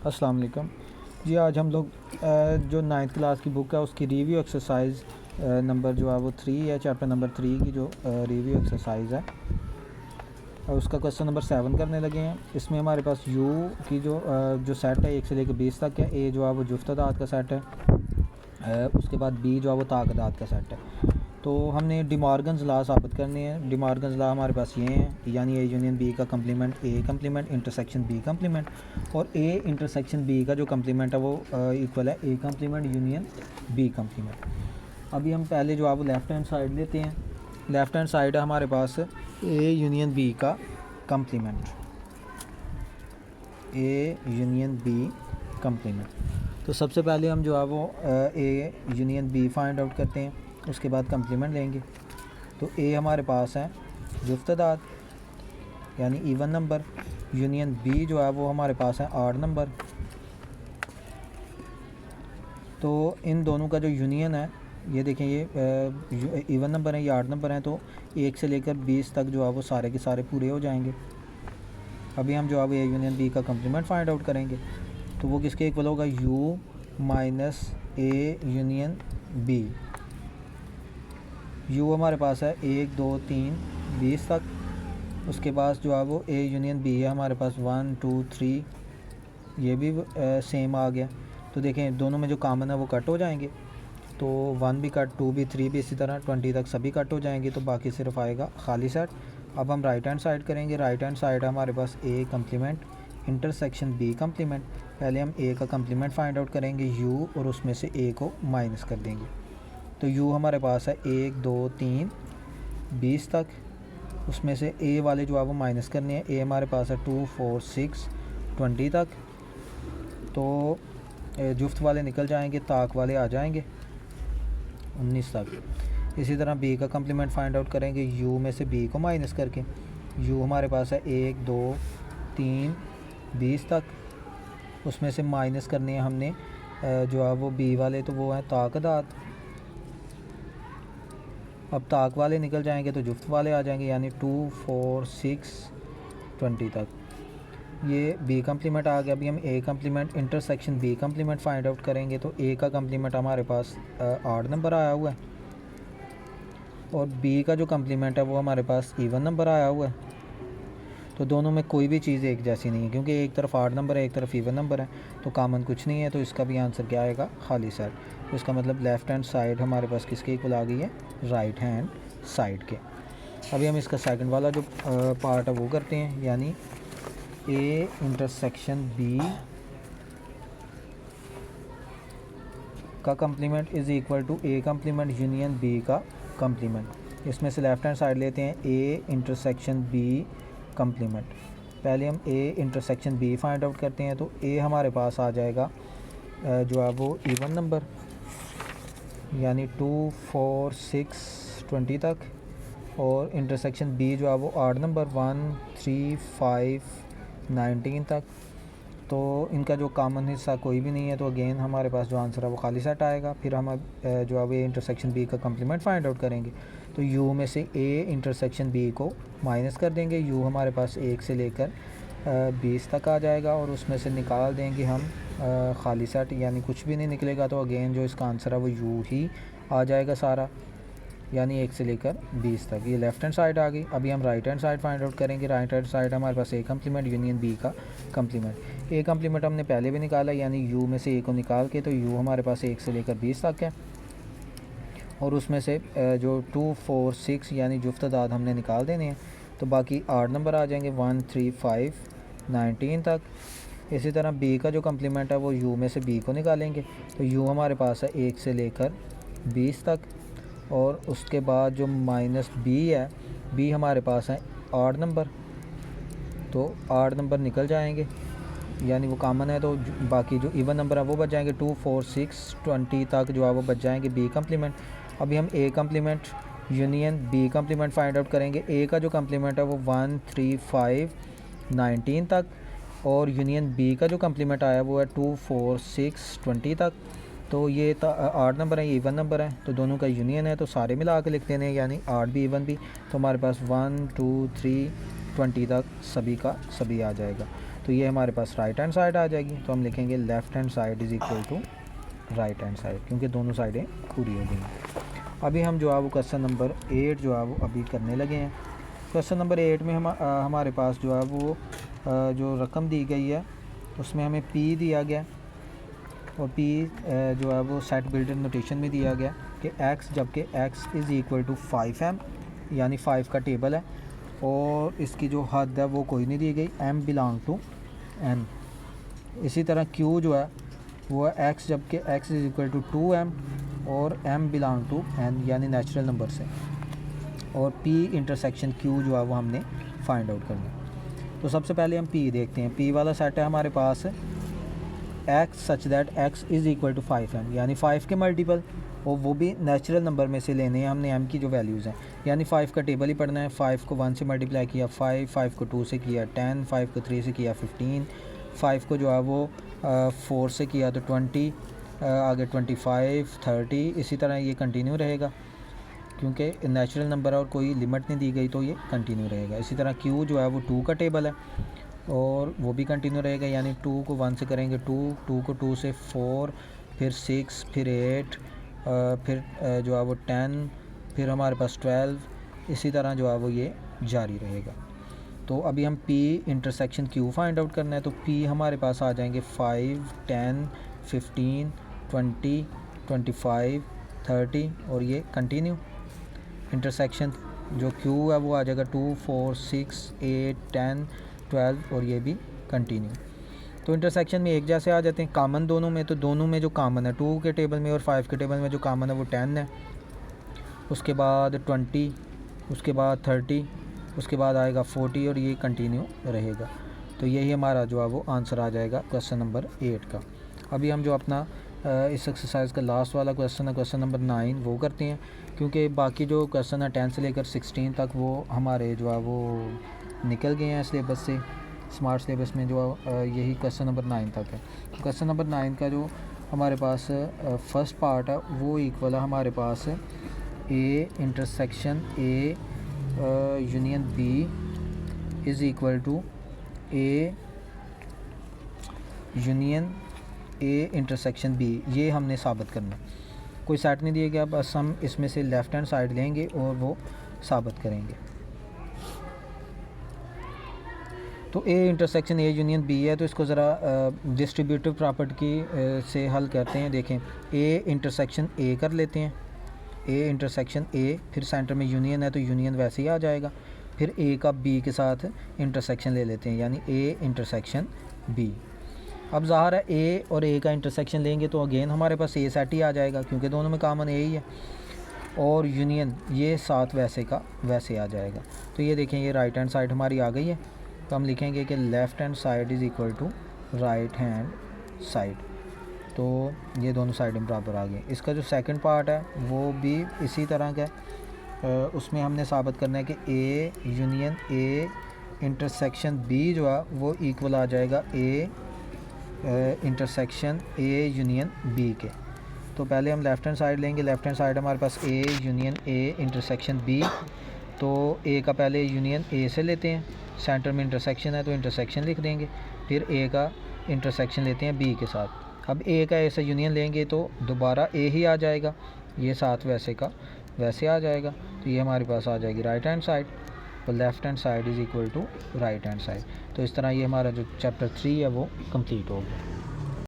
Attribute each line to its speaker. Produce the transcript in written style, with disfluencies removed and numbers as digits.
Speaker 1: अस्सलाम वालेकुम जी। आज हम लोग जो 9th क्लास की बुक है उसकी रिव्यू एक्सरसाइज नंबर जो है वो 3 है, चैप्टर नंबर 3 की जो रिव्यू एक्सरसाइज है और उसका क्वेश्चन नंबर 7 करने लगे हैं। इसमें हमारे पास यू की जो सेट है 1 से लेकर 20 तक है। ए जो है वो जुफ्त अदाद का सेट है, उसके बाद बी जो है वो ताक अदाद का सेट है। तो हमने डिमॉर्गन्स लॉ साबित करने हैं। डिमॉर्गन्स लॉ हमारे पास ये हैं, यानी ए यूनियन बी का complement A complement intersection B complement, और ए इंटरसेक्शन बी का जो कम्प्लीमेंट है वो इक्वल है A complement union B complement. अभी हम पहले जो है वो लेफ़्ट हैंड साइड लेते हैं। लेफ़्ट हैंड साइड है हमारे पास ए यूनियन बी का complement, A union B complement. तो सबसे पहले हम जो है वो A union B find out करते हैं, उसके बाद कम्प्लीमेंट लेंगे। तो ए हमारे पास है जुफ्त अदाद यानी इवन नंबर, यूनियन बी जो है वो हमारे पास है ऑड नंबर। तो इन दोनों का जो यूनियन है, ये देखें, ये इवन नंबर है, ये ऑड नंबर है, तो 1 से लेकर 20 तक जो है वो सारे के सारे पूरे हो जाएंगे। अभी हम जो है वो ए यूनियन बी का कम्प्लीमेंट फाइंड आउट करेंगे। तो वो किसके इक्वल होगा, U minus A union B. U हमारे पास है 1 2 3 20 तक। उसके बाद जो है वो ए यूनियन बी है हमारे पास 1 2 3, ये भी सेम आ गया। तो देखें दोनों में जो कॉमन है वो कट हो जाएंगे, तो 1 भी कट, 2 भी, 3 भी, इसी तरह 20 तक सभी कट हो जाएंगे। तो बाकी सिर्फ आएगा खाली सेट। अब हम राइट हैंड साइड करेंगे। राइट हैंड साइड है हमारे पास A complement intersection B complement. पहले हम ए का कम्प्लीमेंट फाइंड आउट करेंगे यू, और उसमें से ए को माइनस कर देंगे। तो यू हमारे पास है 1 2 3 20 तक। उसमें से ए वाले जो है वो माइनस करने हैं। ए हमारे पास है 2 4 6 20 तक। तो जुफ्त वाले निकल जाएंगे, ताक वाले आ जाएंगे 19 तक। इसी तरह बी का कम्प्लीमेंट फाइंड आउट करेंगे यू में से बी को माइनस करके। यू हमारे पास है 1 2 3 20 तक। उसमें से माइनस करने हैं हमने जो है वो बी वाले, तो वो हैं ताक अदाद। अब ताक वाले निकल जाएंगे तो जुफ्त वाले आ जाएंगे, यानी 2 4 6 20 तक। ये बी कम्प्लीमेंट आ गया। अभी हम A complement intersection B complement find out करेंगे। तो ए का कम्प्लीमेंट हमारे पास ऑड नंबर आया हुआ है, और बी का जो कम्प्लीमेंट है वो हमारे पास इवन नंबर आया हुआ है। तो दोनों में कोई भी चीज़ एक जैसी नहीं है, क्योंकि एक तरफ ऑड नंबर है, एक तरफ इवन नंबर है, तो कॉमन कुछ नहीं है। तो इसका भी आंसर क्या आएगा, खाली सेट। तो इसका मतलब लेफ़्ट हैंड साइड हमारे पास किसके इक्वल आ गई है, राइट हैंड साइड के। अभी हम इसका सेकंड वाला जो पार्ट है वो करते हैं, यानी ए इंटरसेक्शन बी का complement is equal to A complement union B का कम्प्लीमेंट। इसमें से लेफ़्ट हैंड साइड लेते हैं ए इंटरसेक्शन बी कम्प्लीमेंट। पहले हम A intersection B find out करते हैं। तो ए हमारे पास आ जाएगा जो है वो इवन नंबर, यानी 2 4 6 20 तक, और इंटरसेक्शन बी जो है वो ऑड नंबर 1 3 5 19 तक। तो इनका जो कॉमन हिस्सा कोई भी नहीं है, तो अगेन हमारे पास जो आंसर है वो खाली सेट आएगा। फिर हम जो है वो इंटरसेक्शन बी का कम्प्लीमेंट फाइंड आउट करेंगे। तो यू में से ए इंटरसेक्शन बी को माइनस कर देंगे। यू हमारे पास 1 से लेकर 20 तक आ जाएगा, और उसमें से निकाल देंगे हम खाली सेट, यानी कुछ भी नहीं निकलेगा। तो अगेन जो इसका आंसर है वो यू ही आ जाएगा सारा, यानी 1 से लेकर 20 तक। ये लेफ़्ट हैंड साइड आ गई। अभी हम right hand side find out करेंगे। राइट हैंड साइड हमारे पास ए कम्प्लीमेंट यूनियन बी का कम्प्लीमेंट। ए कम्प्लीमेंट हमने पहले भी निकाला, यानी यू में से ए को निकाल के, तो यू हमारे पास 1 से लेकर 20 तक है, और उसमें से जो 2 4 6 यानी जुफ्त अदाद हमने निकाल देने हैं। तो बाकी 8 नंबर आ जाएंगे 1 3 5 19 तक। इसी तरह बी का जो कम्प्लीमेंट है वो यू में से बी को निकालेंगे। तो यू हमारे पास है 1 से लेकर 20 तक, और उसके बाद जो माइनस बी है, बी हमारे पास है ऑड नंबर, तो ऑड नंबर निकल जाएंगे, यानी वो कॉमन है। तो बाकी जो इवन नंबर है वो बच जाएंगे 2 4 6 20 तक जो है वो बच जाएंगे बी कम्प्लीमेंट। अभी हम A complement union B complement find out करेंगे। ए का जो कम्प्लीमेंट है वो 1 3 5 19 तक, और यूनियन बी का जो कम्प्लीमेंट आया वो है 2 4 6 20 तक। तो ये 8 नंबर है, ये इवन नंबर है, तो दोनों का यूनियन है, तो सारे मिला के लिख देने हैं, यानी 8 भी इवन भी। तो हमारे पास 1 2 3 20 तक सभी का सभी आ जाएगा। तो ये हमारे पास राइट हैंड साइड आ जाएगी। तो हम लिखेंगे left hand side is equal to right hand side, क्योंकि दोनों साइडें पूरी हो गई। अभी हम जो है वो क्वेश्चन नंबर 8 जो है वो अभी करने लगे हैं। क्वेश्चन नंबर 8 में हमारे पास जो है वो जो रकम दी गई है उसमें हमें P दिया गया और P जो है वो सेट बिल्डर नोटेशन में दिया गया कि X, जबकि X is equal to 5M, यानी 5 का टेबल है और इसकी जो हद है वो कोई नहीं दी गई, M बिलोंग टू N। इसी तरह Q जो है वो है X, जबकि X is equal to 2M और M बिलोंग टू N, यानी नेचुरल नंबर से। और P इंटरसेक्शन Q जो है वो हमने फाइंड आउट करना है। तो सबसे पहले हम P देखते हैं। P वाला सेट है हमारे पास X such that X is equal to 5M, यानी 5 के मल्टीपल, और वो भी नेचुरल नंबर में से लेने हैं हमने M की जो वैल्यूज़ हैं, यानी 5 का टेबल ही पढ़ना है। 5 को 1 से मल्टीप्लाई किया 5 को 2 से किया 10, 5 को 3 से किया 15, 5 को जो है वो 4 से किया तो 20, आगे 25, 30, इसी तरह ये कंटिन्यू रहेगा, क्योंकि नेचुरल नंबर और कोई लिमिट नहीं दी गई तो ये कंटिन्यू रहेगा। इसी तरह Q जो है वो 2 का टेबल है और वो भी कंटिन्यू रहेगा, यानी 2 को 1 से करेंगे 2 को 2 से 4, फिर 6, फिर 8, फिर जो है वो 10, फिर हमारे पास 12, इसी तरह जो है वो ये जारी रहेगा। तो अभी हम P intersection Q find out करना है। तो P हमारे पास आ जाएंगे 5, 10, 15, 20, 25, 30 और ये कंटिन्यू। इंटरसेक्शन जो Q है वो आ जाएगा 2, 4, 6, 8, 10, 12 और ये भी कंटिन्यू। तो इंटरसेक्शन में एक जैसे आ जाते हैं कॉमन दोनों में। तो दोनों में जो कॉमन है 2 के टेबल में और 5 के टेबल में जो कॉमन है वो 10 है, उसके बाद 20, उसके बाद 30, उसके बाद आएगा 40 और ये कंटिन्यू रहेगा। तो यही हमारा जो है वो आंसर आ जाएगा क्वेश्चन नंबर 8 का। अभी हम जो अपना इस एक्सरसाइज का लास्ट वाला क्वेश्चन है, क्वेश्चन नंबर 9, वो करते हैं, क्योंकि बाकी जो क्वेश्चन है 10 से लेकर 16 तक वो हमारे जो है वो निकल गए हैं सिलेबस से। स्मार्ट सिलेबस में जो यही क्वेश्चन नंबर 9 तक है। क्वेश्चन नंबर 9 का जो हमारे पास फर्स्ट पार्ट है वो इक्वल है हमारे पास A intersection A union B is equal to A union A intersection B। ये हमने साबित करना है, कोई सेट नहीं दिया गया, बस हम इसमें से लेफ़्ट हैंड साइड लेंगे और वो साबित करेंगे। तो A intersection A union B है, तो इसको ज़रा डिस्ट्रीब्यूटिव प्रॉपर्टी से हल करते हैं। देखें, A इंटरसेक्शन A कर लेते हैं, A इंटरसेक्शन A, फिर सेंटर में यूनियन है तो यूनियन वैसे ही आ जाएगा, फिर A का B के साथ इंटरसेक्शन ले लेते हैं, यानी A इंटरसेक्शन B। अब ज़ाहिर है A और A का इंटरसेक्शन लेंगे तो अगेन हमारे पास A सेट ही आ जाएगा, क्योंकि दोनों में कॉमन A ही है, और यूनियन ये साथ वैसे का वैसे आ जाएगा। तो ये देखें, ये राइट हैंड साइड हमारी आ गई है। तो हम लिखेंगे कि left hand side is equal to right hand side. तो ये दोनों साइडें बराबर आ गई। इसका जो सेकंड पार्ट है वो भी इसी तरह का है, उसमें हमने साबित करना है कि A union A intersection B जो है वो इक्वल आ जाएगा A intersection A union B के। तो पहले हम लेफ़्ट हैंड साइड लेंगे। लेफ़्ट हैंड साइड हमारे पास A union A intersection B। तो A का पहले यूनियन A से लेते हैं, सेंटर में इंटरसेक्शन है तो इंटरसेक्शन लिख देंगे, फिर A का इंटरसेक्शन लेते हैं B के साथ। अब A का A से यूनियन लेंगे तो दोबारा A ही आ जाएगा, ये साथ वैसे का वैसे आ जाएगा। तो ये हमारे पास आ जाएगी राइट हैंड साइड, तो left hand side is equal to right hand side. तो इस तरह ये हमारा जो चैप्टर 3 है वो कंप्लीट हो गया।